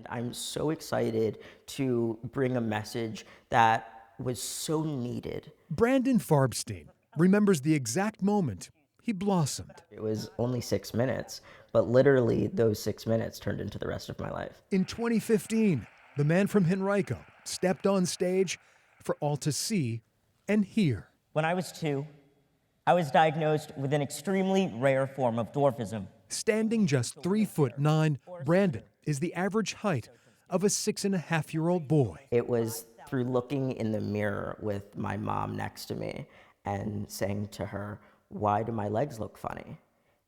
I'm so excited to bring a message that was so needed. Brandon Farbstein remembers the exact moment he blossomed. It was only 6 minutes, but literally those 6 minutes turned into the rest of my life. In 2015, the man from Henrico stepped on stage for all to see and hear. When I was 2, I was diagnosed with an extremely rare form of dwarfism. Standing just 3'9", Brandon is the average height of a 6.5-year-old boy. It was through looking in the mirror with my mom next to me and saying to her, "Why do my legs look funny?"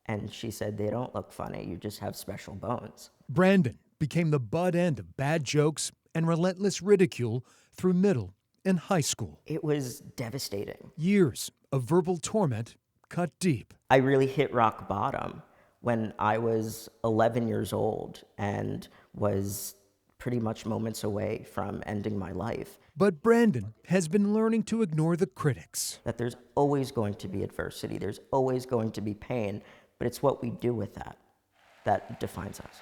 And she said, "They don't look funny, you just have special bones." Brandon became the butt end of bad jokes and relentless ridicule through middle and high school. It was devastating. Years of verbal torment cut deep. I really hit rock bottom when I was 11 years old and was pretty much moments away from ending my life. But Brandon has been learning to ignore the critics. That there's always going to be adversity, there's always going to be pain, but it's what we do with that defines us.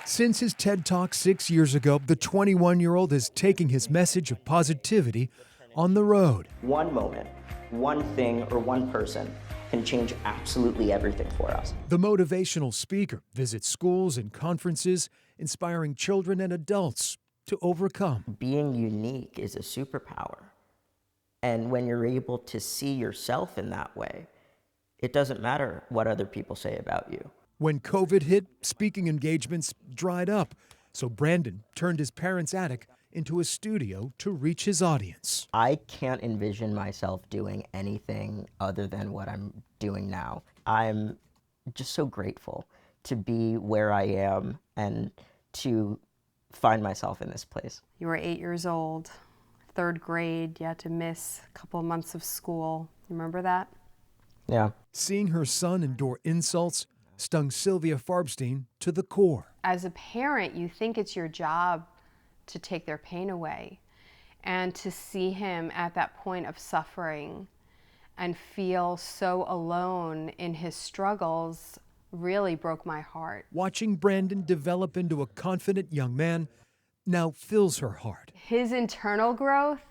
Since his TED Talk 6 years ago, the 21-year-old is taking his message of positivity on the road. One moment, one thing, or one person can change absolutely everything for us. The motivational speaker visits schools and conferences, inspiring children and adults to overcome. Being unique is a superpower. And when you're able to see yourself in that way, it doesn't matter what other people say about you. When COVID hit, speaking engagements dried up, so Brandon turned his parents' attic into a studio to reach his audience. I can't envision myself doing anything other than what I'm doing now. I'm just so grateful to be where I am and to find myself in this place. You were 8 years old, 3rd grade, you had to miss a couple of months of school. You remember that? Yeah. Seeing her son endure insults stung Sylvia Farbstein to the core. As a parent, you think it's your job to take their pain away, and to see him at that point of suffering and feel so alone in his struggles really broke my heart. Watching Brandon develop into a confident young man now fills her heart. His internal growth,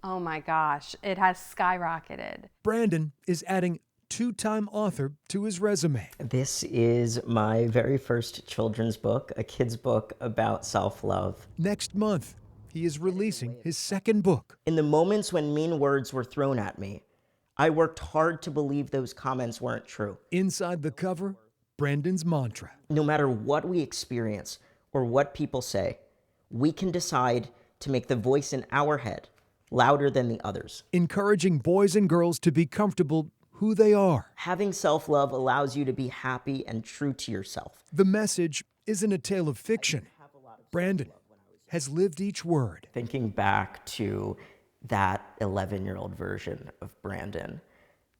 oh my gosh, it has skyrocketed. Brandon is adding two-time author to his resume. This is my very first children's book, a kid's book about self-love. Next month, he is releasing his second book. In the moments when mean words were thrown at me, I worked hard to believe those comments weren't true. Inside the cover, Brandon's mantra. No matter what we experience or what people say, we can decide to make the voice in our head louder than the others. Encouraging boys and girls to be comfortable who they are. Having self-love allows you to be happy and true to yourself. The message isn't a tale of fiction. Brandon has lived each word. Thinking back to that 11-year-old version of Brandon,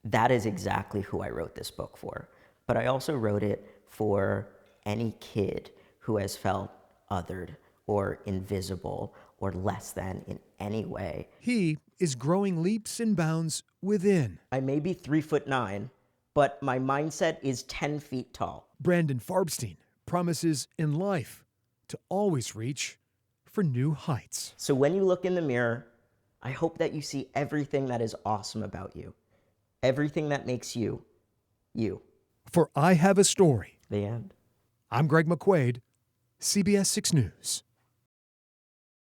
that is exactly who I wrote this book for. But I also wrote it for any kid who has felt othered or invisible or less than in any way. He is growing leaps and bounds within. I may be 3'9", but my mindset is 10 feet tall. Brandon Farbstein promises in life to always reach for new heights. So when you look in the mirror, I hope that you see everything that is awesome about you. Everything that makes you, you. For I Have a Story. The end. I'm Greg McQuade, CBS 6 News.